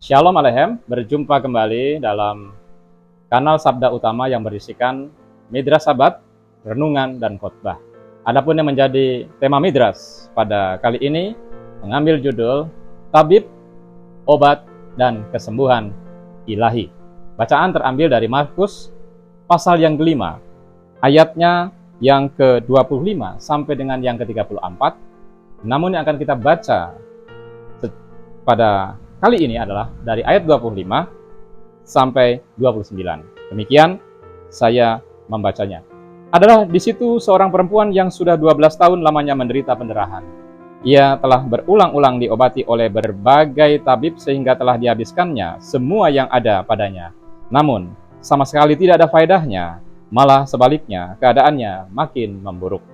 Shalom Alehem, berjumpa kembali dalam kanal Sabda Utama yang berisikan Midras Sabat, Renungan, dan Khotbah. Adapun yang menjadi tema Midras pada kali ini mengambil judul Tabib, Obat, dan Kesembuhan Ilahi. Bacaan terambil dari Markus pasal yang kelima, ayatnya yang ke-25 sampai dengan yang ke-34. Namun yang akan kita baca pada kali ini adalah dari ayat 25 sampai 29. Demikian saya membacanya. Adalah di situ seorang perempuan yang sudah 12 tahun lamanya menderita pendarahan. Ia telah berulang-ulang diobati oleh berbagai tabib sehingga telah dihabiskannya semua yang ada padanya. Namun, sama sekali tidak ada faedahnya, malah sebaliknya keadaannya makin memburuk.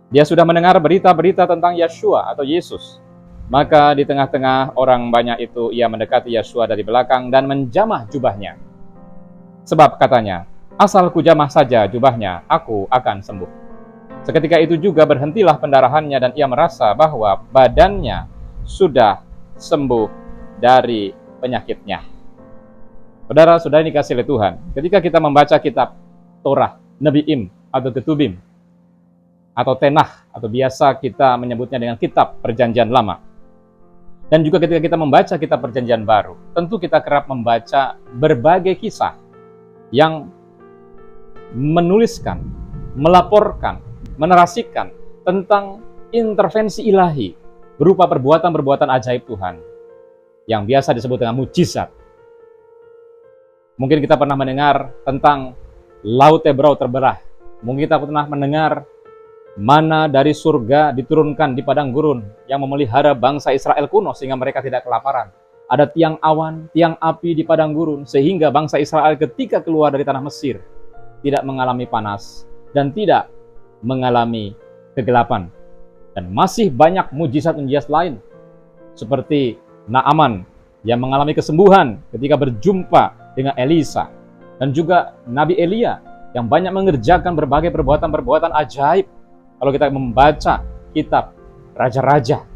Dia sudah mendengar berita-berita tentang Yeshua atau Yesus. Maka di tengah-tengah orang banyak itu ia mendekati Yeshua dari belakang dan menjamah jubahnya. Sebab katanya, asal kujamah saja jubahnya, aku akan sembuh. Seketika itu juga berhentilah pendarahannya dan ia merasa bahwa badannya sudah sembuh dari penyakitnya. Saudara-saudara yang dikasihi oleh Tuhan, ketika kita membaca kitab Torah, Nebi'im atau Ketubim, atau Tenach, atau biasa kita menyebutnya dengan kitab Perjanjian Lama, dan juga ketika kita membaca kitab Perjanjian Baru, tentu kita kerap membaca berbagai kisah yang menuliskan, melaporkan, menarasikan tentang intervensi ilahi berupa perbuatan-perbuatan ajaib Tuhan yang biasa disebut dengan mujizat. Mungkin kita pernah mendengar tentang Laut Tebrau terbelah. Mungkin kita pernah mendengar mana dari surga diturunkan di padang gurun yang memelihara bangsa Israel kuno sehingga mereka tidak kelaparan. Ada tiang awan, tiang api di padang gurun sehingga bangsa Israel ketika keluar dari tanah Mesir tidak mengalami panas dan tidak mengalami kegelapan. Dan masih banyak mujizat-mujizat lain seperti Naaman yang mengalami kesembuhan ketika berjumpa dengan Elisa, dan juga Nabi Elia yang banyak mengerjakan berbagai perbuatan-perbuatan ajaib. Kalau kita membaca kitab Raja-Raja.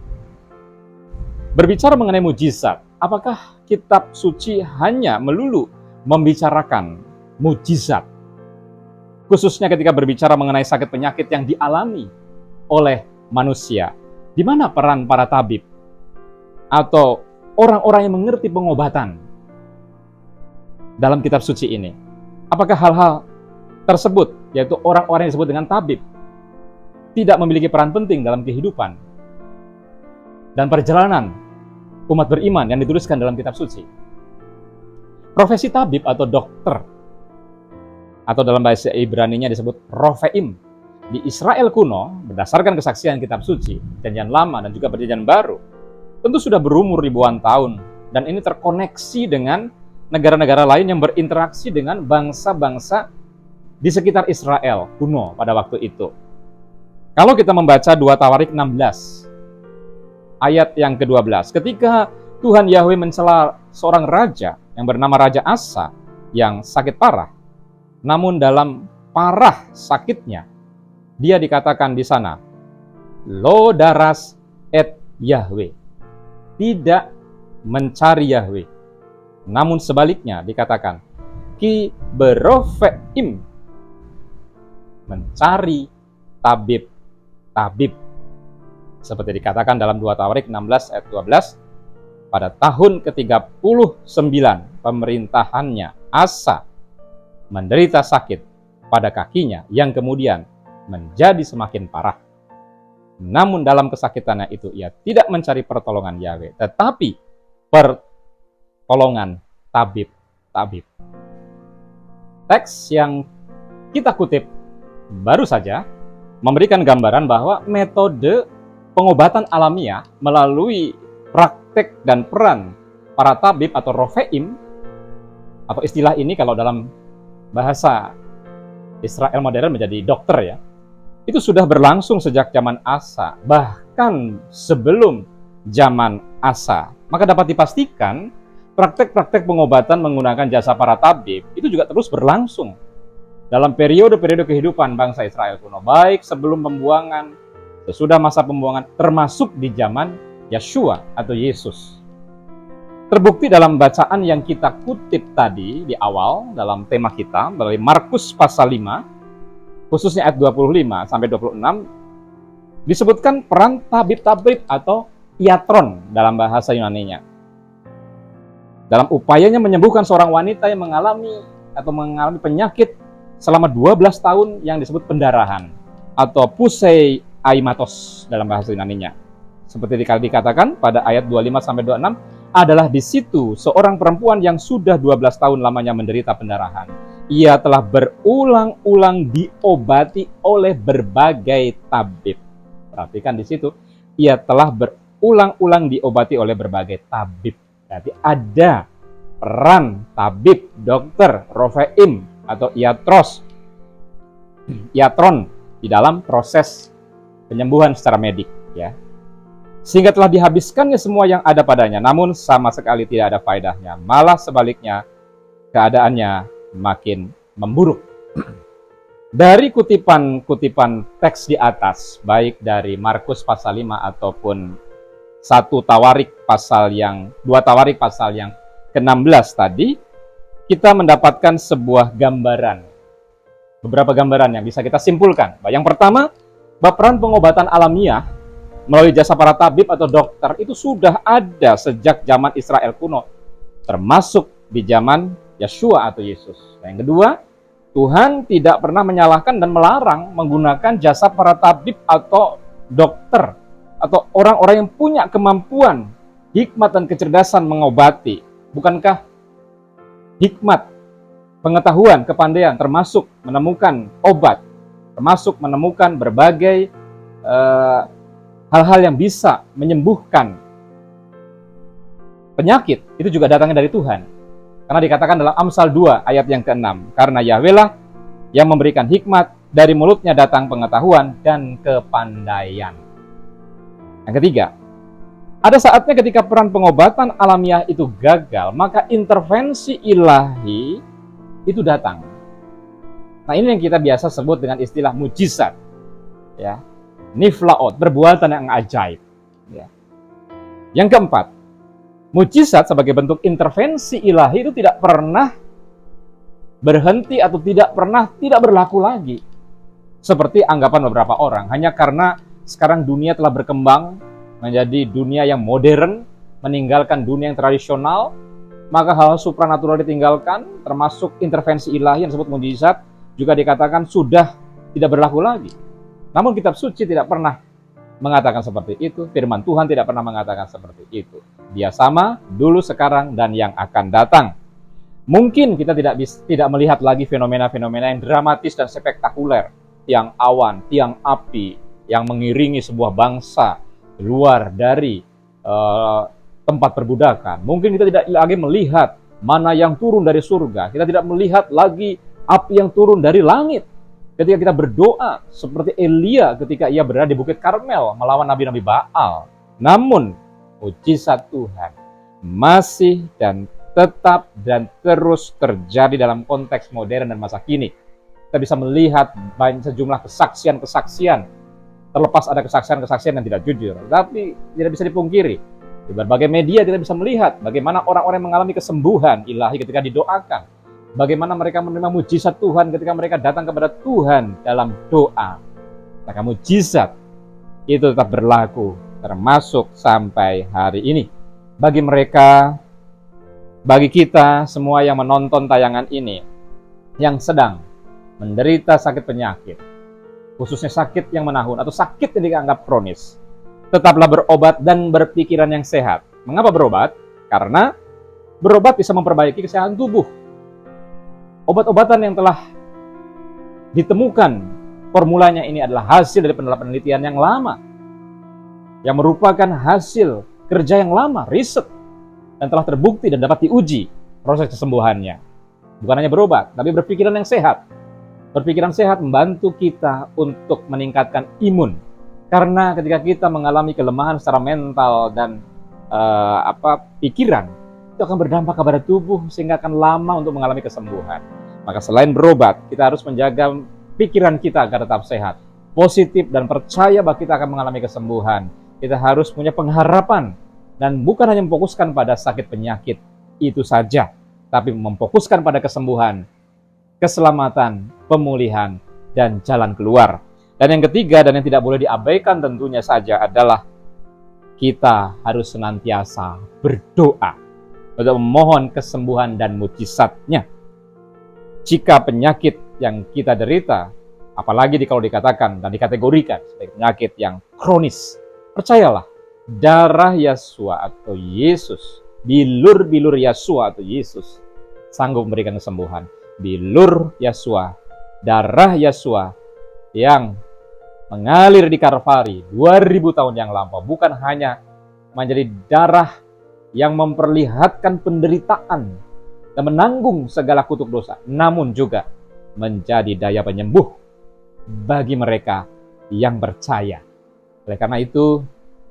Berbicara mengenai mujizat, apakah kitab suci hanya melulu membicarakan mujizat? Khususnya ketika berbicara mengenai sakit penyakit yang dialami oleh manusia. Di mana peran para tabib? Atau orang-orang yang mengerti pengobatan dalam kitab suci ini? Apakah hal-hal tersebut, yaitu orang-orang yang disebut dengan tabib, tidak memiliki peran penting dalam kehidupan dan perjalanan umat beriman yang dituliskan dalam kitab suci? Profesi tabib atau dokter, atau dalam bahasa Ibrani-nya disebut Roveim, di Israel kuno, berdasarkan kesaksian kitab suci, Perjanjian Lama dan juga Perjanjian Baru, tentu sudah berumur ribuan tahun, dan ini terkoneksi dengan negara-negara lain yang berinteraksi dengan bangsa-bangsa di sekitar Israel kuno pada waktu itu. Kalau kita membaca 2 Tawarik 16, ayat yang ke-12, ketika Tuhan Yahweh mencela seorang raja yang bernama Raja Asa yang sakit parah, namun dalam parah sakitnya, dia dikatakan di sana, Lo daras et Yahweh, tidak mencari Yahweh. Namun sebaliknya dikatakan, Ki berofeim, mencari tabib. Seperti dikatakan dalam 2 Tawarik 16 ayat 12, pada tahun ke-39 pemerintahannya, Asa menderita sakit pada kakinya yang kemudian menjadi semakin parah. Namun dalam kesakitannya itu ia tidak mencari pertolongan Yahweh, tetapi pertolongan tabib. Teks yang kita kutip baru saja memberikan gambaran bahwa metode pengobatan alamiah melalui praktek dan peran para tabib atau Roveim, atau istilah ini kalau dalam bahasa Israel modern menjadi dokter ya, itu sudah berlangsung sejak zaman Asa, bahkan sebelum zaman Asa. Maka dapat dipastikan praktek-praktek pengobatan menggunakan jasa para tabib itu juga terus berlangsung dalam periode-periode kehidupan bangsa Israel kuno, baik sebelum pembuangan, sesudah masa pembuangan, termasuk di zaman Yeshua atau Yesus. Terbukti dalam bacaan yang kita kutip tadi di awal dalam tema kita dari Markus pasal 5, khususnya ayat 25 sampai 26, disebutkan peran tabib-tabib atau iatron dalam bahasa Yunaninya. Dalam upayanya menyembuhkan seorang wanita yang mengalami penyakit selama 12 tahun yang disebut pendarahan atau puseiaimatos dalam bahasa Yunaninya. Seperti dikatakan pada ayat 25 sampai 26, adalah di situ seorang perempuan yang sudah 12 tahun lamanya menderita pendarahan. Ia telah berulang-ulang diobati oleh berbagai tabib. Perhatikan di situ, ia telah berulang-ulang diobati oleh berbagai tabib. Jadi ada peran tabib, dokter, roveim atau iatron di dalam proses penyembuhan secara medik, ya. Sehingga telah dihabiskannya semua yang ada padanya, namun sama sekali tidak ada faedahnya. Malah sebaliknya, keadaannya makin memburuk. Dari kutipan-kutipan teks di atas, baik dari Markus pasal 5 ataupun 2 Tawarik pasal yang ke-16 tadi, kita mendapatkan sebuah gambaran. Beberapa gambaran yang bisa kita simpulkan. Yang pertama, peran pengobatan alamiah melalui jasa para tabib atau dokter itu sudah ada sejak zaman Israel kuno, termasuk di zaman Yeshua atau Yesus. Yang kedua, Tuhan tidak pernah menyalahkan dan melarang menggunakan jasa para tabib atau dokter atau orang-orang yang punya kemampuan, hikmat dan kecerdasan mengobati. Bukankah hikmat, pengetahuan, kepandaian termasuk menemukan obat, termasuk menemukan berbagai hal-hal yang bisa menyembuhkan penyakit, itu juga datangnya dari Tuhan. Karena dikatakan dalam Amsal 2 ayat yang ke-6, karena Yahweh lah yang memberikan hikmat, dari mulutnya datang pengetahuan dan kepandaian. Yang ketiga, ada saatnya ketika peran pengobatan alamiah itu gagal, maka intervensi ilahi itu datang. Nah, ini yang kita biasa sebut dengan istilah mujizat, ya. Niflaot, perbuatan yang ajaib. Ya. Yang keempat, mujizat sebagai bentuk intervensi ilahi itu tidak pernah berhenti atau tidak berlaku lagi. Seperti anggapan beberapa orang, hanya karena sekarang dunia telah berkembang menjadi dunia yang modern, meninggalkan dunia yang tradisional, maka hal supranatural ditinggalkan, termasuk intervensi ilahi yang disebut mujizat, juga dikatakan sudah tidak berlaku lagi. Namun kitab suci tidak pernah mengatakan seperti itu, firman Tuhan tidak pernah mengatakan seperti itu. Dia sama dulu, sekarang, dan yang akan datang. Mungkin kita tidak melihat lagi fenomena-fenomena yang dramatis dan spektakuler, tiang awan, tiang api yang mengiringi sebuah bangsa keluar dari tempat perbudakan. Mungkin kita tidak lagi melihat mana yang turun dari surga. Kita tidak melihat lagi api yang turun dari langit. Ketika kita berdoa seperti Elia ketika ia berada di Bukit Karmel melawan nabi-nabi Baal. Namun mujizat Tuhan masih dan tetap dan terus terjadi dalam konteks modern dan masa kini. Kita bisa melihat banyak sejumlah kesaksian-kesaksian. Terlepas ada kesaksian-kesaksian yang tidak jujur, tapi tidak bisa dipungkiri. Di berbagai media kita bisa melihat bagaimana orang-orang mengalami kesembuhan ilahi ketika didoakan. Bagaimana mereka menerima mujizat Tuhan ketika mereka datang kepada Tuhan dalam doa. Maka mujizat itu tetap berlaku, termasuk sampai hari ini. Bagi kita semua yang menonton tayangan ini, yang sedang menderita sakit penyakit, khususnya sakit yang menahun atau sakit yang dianggap kronis, tetaplah berobat dan berpikiran yang sehat. Mengapa berobat? Karena berobat bisa memperbaiki kesehatan tubuh. Obat-obatan yang telah ditemukan formulanya ini adalah hasil dari penelitian yang lama, yang merupakan hasil kerja yang lama, riset, dan telah terbukti dan dapat diuji proses kesembuhannya. Bukan hanya berobat, tapi berpikiran yang sehat. Berpikiran sehat membantu kita untuk meningkatkan imun. Karena ketika kita mengalami kelemahan secara mental dan pikiran, itu akan berdampak kepada tubuh sehingga akan lama untuk mengalami kesembuhan. Maka selain berobat, kita harus menjaga pikiran kita agar tetap sehat, positif dan percaya bahwa kita akan mengalami kesembuhan. Kita harus punya pengharapan Dan bukan hanya memfokuskan pada sakit penyakit itu saja, tapi memfokuskan pada kesembuhan, keselamatan, pemulihan, dan jalan keluar. Dan yang ketiga, dan yang tidak boleh diabaikan tentunya saja adalah kita harus senantiasa berdoa untuk memohon kesembuhan dan mujizatnya. Jika penyakit yang kita derita, apalagi kalau dikatakan dan dikategorikan sebagai penyakit yang kronis, percayalah, darah Yesua atau Yesus, bilur-bilur Yesua atau Yesus sanggup memberikan kesembuhan. Bilur Yesua, darah Yesua yang mengalir di Kalvari 2000 tahun yang lampau bukan hanya menjadi darah yang memperlihatkan penderitaan dan menanggung segala kutuk dosa, namun juga menjadi daya penyembuh bagi mereka yang percaya. Oleh karena itu,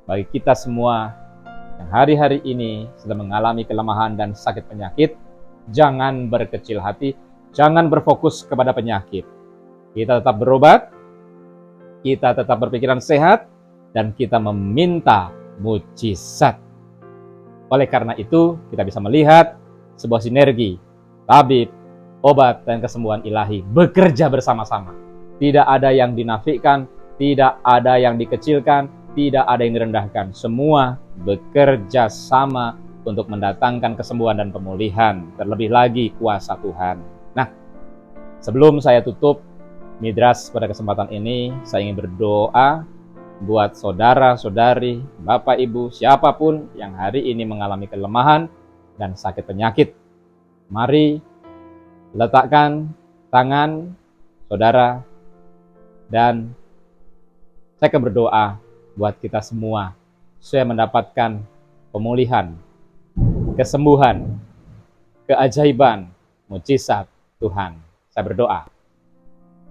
bagi kita semua yang hari-hari ini sedang mengalami kelemahan dan sakit penyakit, jangan berkecil hati, jangan berfokus kepada penyakit. Kita tetap berobat, kita tetap berpikiran sehat, dan kita meminta mujizat. Oleh karena itu, kita bisa melihat sebuah sinergi tabib, obat, dan kesembuhan ilahi bekerja bersama-sama. Tidak ada yang dinafikan, tidak ada yang dikecilkan, tidak ada yang direndahkan. Semua bekerja sama untuk mendatangkan kesembuhan dan pemulihan. Terlebih lagi kuasa Tuhan. Nah, sebelum saya tutup Midras pada kesempatan ini, saya ingin berdoa buat saudara-saudari, Bapak, Ibu, siapapun yang hari ini mengalami kelemahan dan sakit penyakit. Mari letakkan tangan saudara dan saya akan berdoa buat kita semua supaya mendapatkan pemulihan, kesembuhan, keajaiban, mujizat Tuhan. Saya berdoa.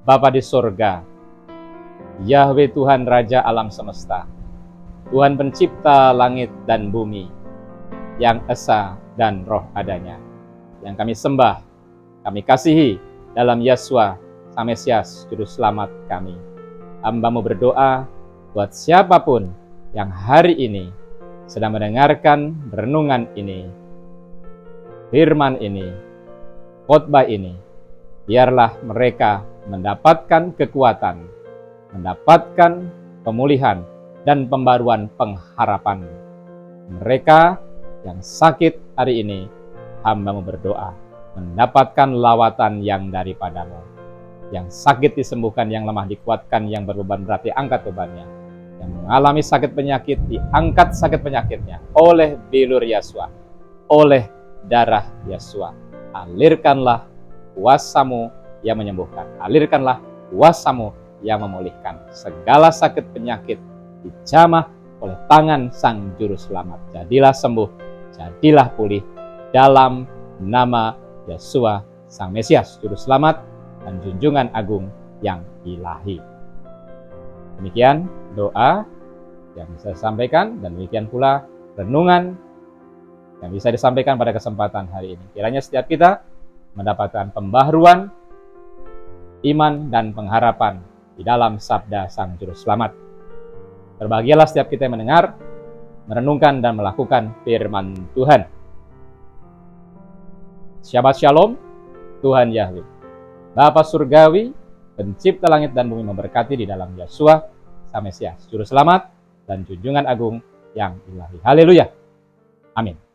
Bapa di surga, Yahweh Tuhan Raja alam semesta, Tuhan pencipta langit dan bumi, yang esa dan roh adanya, yang kami sembah, kami kasihi dalam Yesua Sang Mesias, Juru Selamat kami. Hamba-Mu berdoa buat siapapun yang hari ini sedang mendengarkan renungan ini, firman ini, khotbah ini, biarlah mereka mendapatkan kekuatan, mendapatkan pemulihan dan pembaruan pengharapan. Mereka yang sakit hari ini, hamba-Mu berdoa, mendapatkan lawatan yang daripada-Mu. Yang sakit disembuhkan, yang lemah dikuatkan, yang berbeban berat diangkat bebannya. Yang mengalami sakit penyakit, diangkat sakit penyakitnya oleh bilur Yesua, oleh darah Yesua. Alirkanlah kuasa-Mu yang menyembuhkan. Alirkanlah kuasa-Mu yang memulihkan. Segala sakit penyakit dijamah oleh tangan Sang Juru Selamat. Jadilah sembuh, jadilah pulih dalam nama Yesua Sang Mesias, Juru Selamat dan Junjungan Agung yang ilahi. Demikian doa yang bisa disampaikan, dan demikian pula renungan yang bisa disampaikan pada kesempatan hari ini. Kiranya setiap kita mendapatkan pembaharuan iman dan pengharapan di dalam sabda Sang Juru Selamat. Berbahagialah setiap kita yang mendengar, merenungkan, dan melakukan firman Tuhan. Shabbat Shalom, Tuhan Yahweh, Bapa Surgawi, Pencipta langit dan bumi, memberkati di dalam Yesua Sang Mesias, Juru Selamat dan Junjungan Agung yang ilahi. Haleluya. Amin.